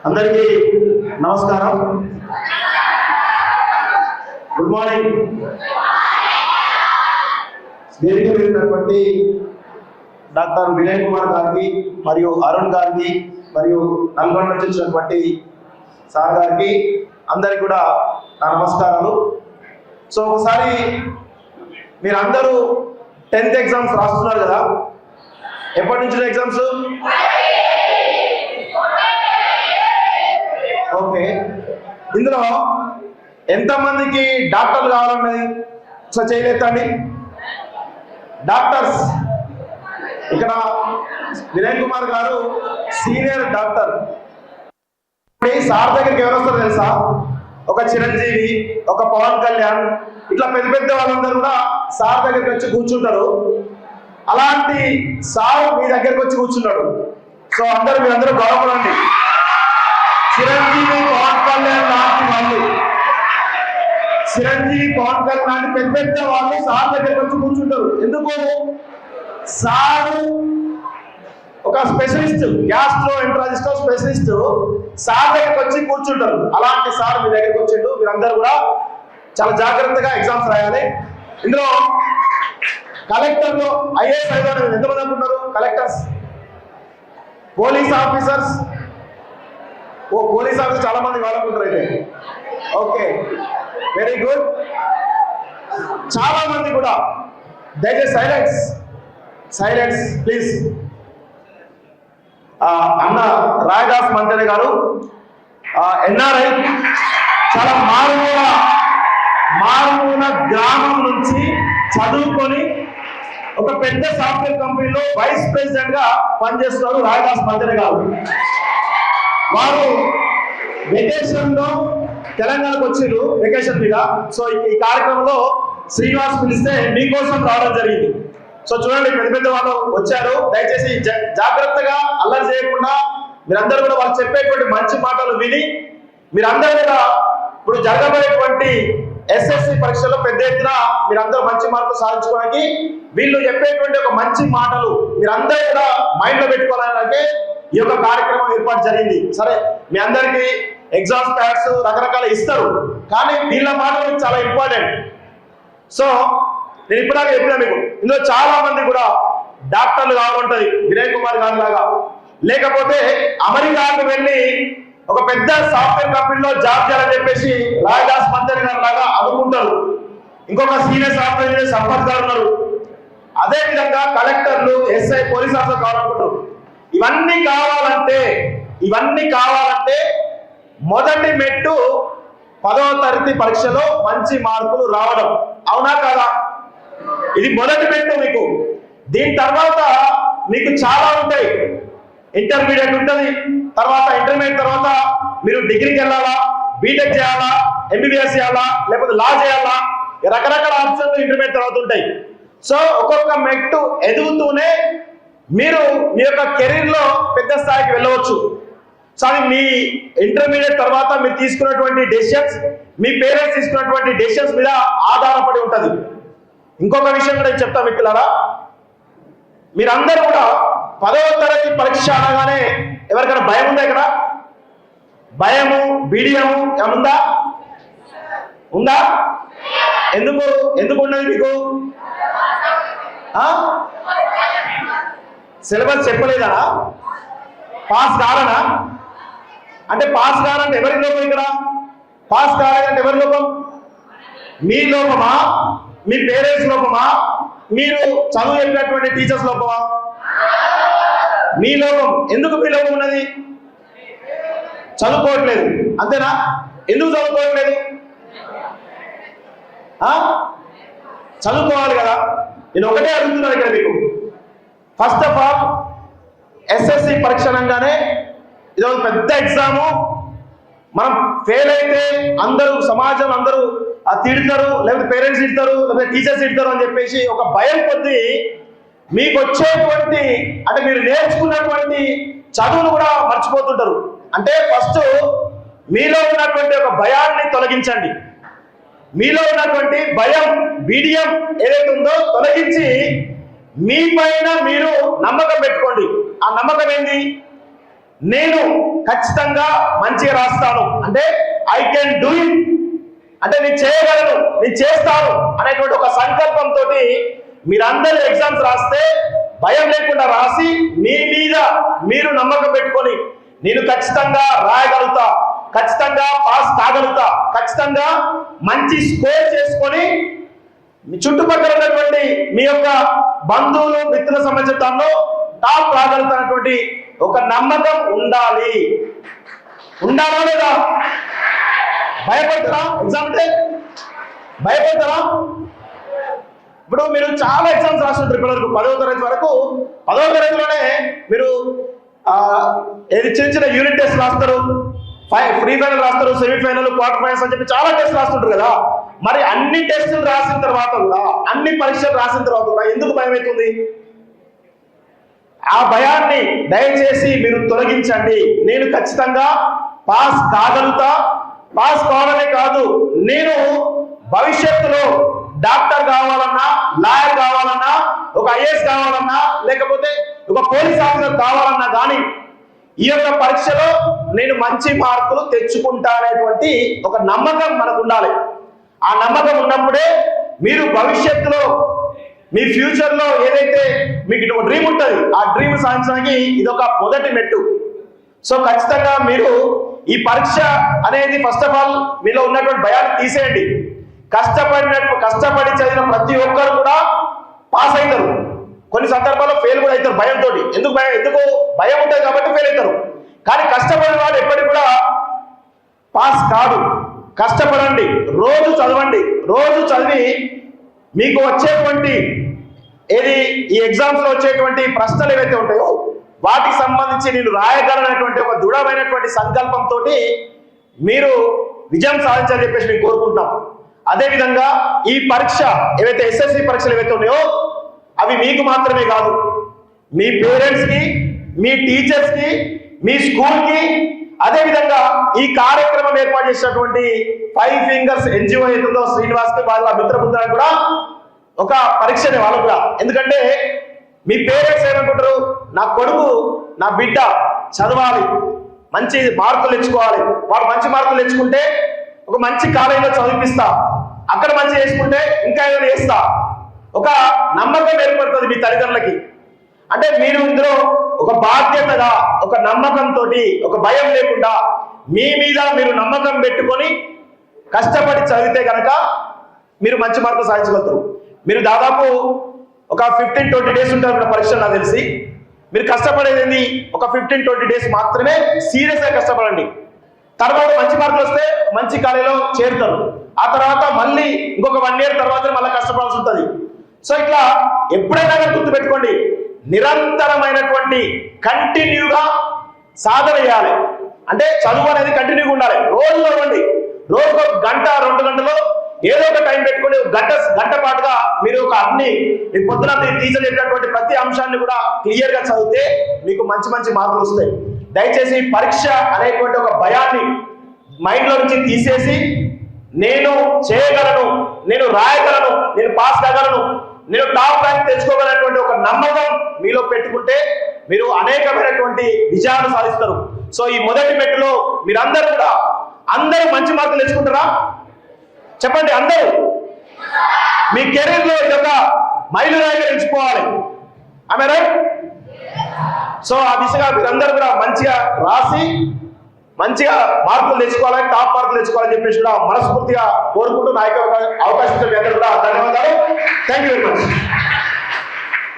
అందరికీ నమస్కారం. Good morning. వేదిక మీద ఉన్నటువంటి డాక్టర్ వినయ్ కుమార్ గారికి మరియు అరుణ్ గారికి మరియు నల్గొండ నుంచి వచ్చినటువంటి సార్ గారికి అందరికి కూడా నా నమస్కారాలు. సో ఒకసారి మీరందరూ 10th ఎగ్జామ్స్ రాస్తున్నారు కదా, ఎప్పటి నుంచి ఎగ్జామ్స్? ఓకే, ఇందులో ఎంతమందికి డాక్టర్లు కావాలన్నది సో చేయలేదండి. డాక్టర్స్ ఇక్కడ వినయ్ కుమార్ గారు సీనియర్ డాక్టర్. సార్ దగ్గరికి ఎవరు వస్తారు తెలుసా? ఒక చిరంజీవి, ఒక పవన్ కళ్యాణ్, ఇట్లా పెద్ద పెద్ద వాళ్ళందరూ కూడా సార్ దగ్గరికి వచ్చి కూర్చుంటారు. అలాంటి సార్ మీ దగ్గరికి వచ్చి కూర్చున్నాడు. సో మీరందరూ గౌరవపడండి. చిరంజీవి, పవన్ కళ్యాణ్ లాంటి వాళ్ళు, చిరంజీవి, పవన్ కళ్యాణ్ లాంటి పెద్ద పెద్ద వాళ్ళు సార్ దగ్గరికి వచ్చి కూర్చుంటారు. ఎందుకు? సారు ఒక స్పెషలిస్ట్, గ్యాస్ట్రోఎంట్రాలజిస్ట్ స్పెషలిస్ట్ సార్ దగ్గరికి వచ్చి కూర్చుంటారు. అలాంటి సార్ మీ దగ్గరికి వచ్చిండు. మీరందరూ కూడా చాలా జాగ్రత్తగా ఎగ్జామ్స్ రాయాలి. ఇందులో కలెక్టర్లు, ఐఏఎస్ అధికారులు ఎంతమంది అనుకుంటారు? Collectors, police officers. Police officer చాలా మంది కావాలనుకుంటారు అయితే. Okay, very good. చాలా మంది కూడా దయచేసి సైలెన్స్ ప్లీజ్. అన్న రాయదాస్ మంత్రి గారు ఎన్ఆర్ఐ, చాలా మారుమూల గ్రామం నుంచి చదువుకొని ఒక పెద్ద సాఫ్ట్వేర్ కంపెనీలో వైస్ ప్రెసిడెంట్ గా పనిచేస్తున్నారు రాయదాస్ మంత్రి గారు. వారు వెకేషన్ లో తెలంగాణకు వచ్చిండ్రు, వెకేషన్ మీద. సో ఈ కార్యక్రమంలో శ్రీనివాస్ పిలిస్తే మీకోసం రావడం జరిగింది. సో చూడండి, పెద్ద పెద్ద వాళ్ళు వచ్చారు. దయచేసి జాగ్రత్తగా అల్లరి చేయకుండా మీరందరూ కూడా వాళ్ళు చెప్పేటువంటి మంచి మాటలు విని మీరందరూ కూడా ఇప్పుడు జరగబోయేటువంటి ఎస్ఎస్సి పరీక్షలో పెద్ద ఎత్తున మీరందరూ మంచి మార్కులు సాధించుకోవడానికి వీళ్ళు చెప్పేటువంటి ఒక మంచి మాటలు మీరందరూ కూడా మైండ్ లో పెట్టుకోవడానికి ఈ యొక్క కార్యక్రమం ఏర్పాటు జరిగింది. సరే, మీ అందరికీ ఎగ్జామ్స్ ప్యాడ్స్ రకరకాల ఇస్తారు, కానీ వీళ్ళ మాటలు చాలా ఇంపార్టెంట్. సో నేను ఇప్పటిదాకా చెప్పినా మీకు, ఇందులో చాలా మంది కూడా డాక్టర్లు కావాలంటది వినయ్ కుమార్ గారి లాగా, లేకపోతే అమెరికాకు వెళ్ళి ఒక పెద్ద సాఫ్ట్వేర్ కంపెనీలో జాబ్ చేయాలని చెప్పేసి రాయదాస్ మంత్రి గారి లాగా అనుకుంటారు. ఇంకొక సీనియర్ సాఫ్ట్వేర్ ఇంజనీర్ సంపత్ గారు ఉన్నారు. అదే విధంగా కలెక్టర్లు, ఎస్ఐ, పోలీస్ ఆఫీసర్ కావాలనుకుంటారు. ఇవన్నీ కావాలంటే మొదటి మెట్టు 10వ తరగతి పరీక్షలో మంచి మార్కులు రావడం. అవునా కాదా? ఇది మొదటి మెట్టు మీకు. దీని తర్వాత మీకు చాలా ఉంటాయి. ఇంటర్మీడియట్ ఉంటుంది, తర్వాత ఇంటర్మీడియట్ తర్వాత మీరు డిగ్రీకి వెళ్ళాలా, బీటెక్ చేయాలా, ఎంబీబీఎస్ చేయాలా, లేకపోతే లా చేయాలా, రకరకాల ఆప్షన్లు ఇంటర్మీడియట్ తర్వాత ఉంటాయి. సో ఒక్కొక్క మెట్టు ఎదుగుతూనే మీరు మీ యొక్క కెరీర్ లో పెద్ద స్థాయికి వెళ్ళవచ్చు. సో అది మీ ఇంటర్మీడియట్ తర్వాత మీరు తీసుకున్నటువంటి డెసిషన్స్, మీ పేరెంట్స్ తీసుకున్నటువంటి డెసిషన్స్ మీద ఆధారపడి ఉంటుంది. ఇంకొక విషయం కూడా చెప్తా మిత్రులారా, మీరందరూ కూడా 10వ తరగతి పరీక్ష అనగానే ఎవరికైనా భయం ఉందా? ఇక్కడ భయము, బీడియము ఉందా? ఎందుకు ఉన్నది మీకు? సిలబస్ చెప్పలేదా? పాస్ కావాలనా? అంటే పాస్ కావాలంటే ఎవరి లోపం? ఇక్కడ పాస్ కావాలంటే ఎవరి లోపం? మీ లోపమా? మీ పేరెంట్స్ లోపమా? మీరు చదువు చెప్పినటువంటి టీచర్స్ లోపమా? మీ లోపం. ఎందుకు మీ లోపం ఉన్నది? చదువుకోవట్లేదు, అంతేనా? ఎందుకు చదువుకోవట్లేదు? చదువుకోవాలి కదా. నేను ఒకటే అడుగుతున్నాను ఇక్కడ మీకు. ఫస్ట్ ఆఫ్ ఆల్ ఎస్ఎస్సి పరీక్ష అనగానే ఇది ఒక పెద్ద ఎగ్జాము. మనం ఫెయిల్ అయితే సమాజం అందరూ తిడతారు, లేకపోతే పేరెంట్స్ తిడతారు, లేకపోతే టీచర్స్ తిడతారు అని చెప్పేసి ఒక భయం కొద్దీ మీకు వచ్చేటువంటి, అంటే మీరు నేర్చుకున్నటువంటి చదువును కూడా మర్చిపోతుంటారు. అంటే ఫస్ట్ మీలో ఉన్నటువంటి ఒక భయాన్ని తొలగించండి. మీలో ఉన్నటువంటి భయం, బీడియం ఏదైతే ఉందో తొలగించి మీ పైన మీరు నమ్మకం పెట్టుకోండి. ఆ నమ్మకం ఏంది? నేను ఖచ్చితంగా మంచిగా రాస్తాను, అంటే ఐ కెన్ డూ ఇట్, అంటే నేను చేయగలను, నేను చేస్తాను అనేటువంటి ఒక సంకల్పంతో మీరందరూ ఎగ్జామ్స్ రాస్తే భయం లేకుండా రాసి మీ మీద మీరు నమ్మకం పెట్టుకొని నేను ఖచ్చితంగా రాయగలుగుతా, ఖచ్చితంగా పాస్ కాగలుగుతా, ఖచ్చితంగా మంచి స్కోర్ చేసుకొని మీ చుట్టుపక్కల ఉన్నటువంటి మీ యొక్క బంధువులు మిత్రుల సంబంధించిన టాప్ రాగలుగుతున్నటువంటి ఒక నమ్మకం ఉండాలి. ఉండాలా లేదా? భయపడతారా? ఎగ్జామ్ అంటే భయపడతారా? ఇప్పుడు మీరు చాలా ఎగ్జామ్స్ రాస్తుంటారు ఇప్పటివరకు 10వ తరగతి వరకు. 10వ తరగతిలోనే మీరు ఏది చిన్న చిన్న యూనిట్ టెస్ట్ రాస్తారు, ఫ్రీ ఫైనల్ రాస్తారు, సెమీఫైనల్, క్వార్టర్ ఫైనల్స్ అని చెప్పి చాలా టెస్ట్ రాస్తుంటారు కదా. మరి అన్ని టెస్టులు రాసిన తర్వాత కూడా, అన్ని పరీక్షలు రాసిన తర్వాత కూడా ఎందుకు భయం అవుతుంది? ఆ భయాన్ని దయచేసి మీరు తొలగించండి. నేను ఖచ్చితంగా పాస్ కాగలుగుతా, పాస్ కావాలనే కాదు, నేను భవిష్యత్తులో డాక్టర్ కావాలన్నా, లాయర్ కావాలన్నా, ఒక ఐఏఎస్ కావాలన్నా, లేకపోతే ఒక పోలీస్ ఆఫీసర్ కావాలన్నా కానీ ఈ యొక్క పరీక్షలో నేను మంచి మార్కులు తెచ్చుకుంటానేటువంటి ఒక నమ్మకం మనకు ఉండాలి. ఆ నమ్మకం ఉన్నప్పుడే మీరు భవిష్యత్తులో మీ ఫ్యూచర్లో ఏదైతే మీకు ఒక డ్రీమ్ ఉంటుంది, ఆ డ్రీమ్ సాధించడానికి ఇదొక మొదటి మెట్టు. సో ఖచ్చితంగా మీరు ఈ పరీక్ష అనేది ఫస్ట్ ఆఫ్ ఆల్ మీలో ఉన్నటువంటి భయాన్ని తీసేయండి. కష్టపడి చదివిన ప్రతి ఒక్కరు కూడా పాస్ అవుతారు. కొన్ని సందర్భాల్లో ఫెయిల్ కూడా అవుతారు భయంతో. ఎందుకు భయం ఉంటుంది కాబట్టి ఫెయిల్ అవుతారు. కానీ కష్టపడిన వాడు ఎప్పటికి కూడా పాస్ కాదు. కష్టపడండి, రోజు చదవండి, రోజు చదివి మీకు వచ్చేటువంటి ఈ ఎగ్జామ్స్ లో వచ్చేటువంటి ప్రశ్నలు ఏవైతే ఉంటాయో వాటికి సంబంధించి నేను రాయగలనటువంటి ఒక దృఢమైనటువంటి సంకల్పంతో మీరు విజయం సాధించాలని చెప్పేసి మేము కోరుకుంటున్నాం. అదేవిధంగా ఈ పరీక్ష ఏవైతే ఎస్ఎస్సి పరీక్షలు ఏవైతే ఉన్నాయో అవి మీకు మాత్రమే కాదు, మీ పేరెంట్స్కి, మీ టీచర్స్కి, మీ స్కూల్కి, అదేవిధంగా ఈ కార్యక్రమం ఏర్పాటు చేసినటువంటి 5 ఫింగర్స్ ఎన్జిఓ ఏతుందో శ్రీనివాస్కి, వాళ్ళ మిత్ర బృందానికి కూడా ఒక పరీక్షనే వాళ్ళు కూడా. ఎందుకంటే మీ పేరెంట్స్ ఏమనుకుంటారు, నా కొడుకు, నా బిడ్డ చదవాలి, మంచి మార్కులు తెచ్చుకోవాలి, వాడు మంచి మార్కులు తెచ్చుకుంటే ఒక మంచి కాలేజీలో చదివిపిస్తా, అక్కడ మంచి చేసుకుంటే ఇంకా ఏదైనా చేస్తా, ఒక నమ్మకం ఏర్పడుతుంది మీ తల్లిదండ్రులకి. అంటే మీరు ఇందులో ఒక బాధ్యతగా, ఒక నమ్మకంతో, ఒక భయం లేకుండా మీ మీద మీరు నమ్మకం పెట్టుకొని కష్టపడి చదివితే కనుక మీరు మంచి మార్కులు సాధించగలుగుతారు. మీరు దాదాపు ఒక 15-20 డేస్ ఉంటారు పరీక్షలు నాకు తెలిసి. మీరు కష్టపడేది ఒక 15-20 డేస్ మాత్రమే. సీరియస్గా కష్టపడండి. తర్వాత మంచి మార్కులు వస్తే మంచి కాలేజీలో చేరుతారు. ఆ తర్వాత మళ్ళీ ఇంకొక 1 ఇయర్ తర్వాత మళ్ళీ కష్టపడాల్సి ఉంటుంది. సో ఇట్లా ఎప్పుడైనా కానీ గుర్తుపెట్టుకోండి, నిరంతరమైనటువంటి కంటిన్యూగా సాధన చేయాలి. అంటే చదువు అనేది కంటిన్యూగా ఉండాలి. రోజు చదవండి, రోజుకు 1 గంట 2 గంటలో ఏదో ఒక టైం పెట్టుకుని గంట పాటుగా మీరు ఒక అన్ని పొద్దున టీచర్ చెప్పినటువంటి ప్రతి అంశాన్ని కూడా క్లియర్గా చదివితే మీకు మంచి మంచి మార్కులు వస్తాయి. దయచేసి పరీక్ష అనేటువంటి ఒక భయాన్ని మైండ్లో నుంచి తీసేసి నేను చేయగలను, నేను రాయగలను, నేను పాస్ కాగలను, నేను టాప్ ర్యాంక్ తెచ్చుకోగలనటువంటి ఒక నమ్మకం మీలో పెట్టుకుంటే మీరు అనేకమైనటువంటి విజయాలు సాధిస్తారు. సో ఈ మొదటి మెట్టులో మీరందరూ కూడా అందరూ మంచి మార్కులు తెచ్చుకుంటారా? చెప్పండి అందరూ. మీ కెరీర్ లో ఇదొక మైలురాయిగా ఎంచుకోవాలి. ఆమె రైట్? సో ఆ దిశగా మీరందరూ కూడా మంచిగా రాసి మంచిగా మార్కులు తెచ్చుకోవాలని, టాప్ మార్కులు తెచ్చుకోవాలని చెప్పేసి కూడా మనస్ఫూర్తిగా కోరుకుంటూ నా యొక్క అవకాశం కూడా ధన్యవాదాలు.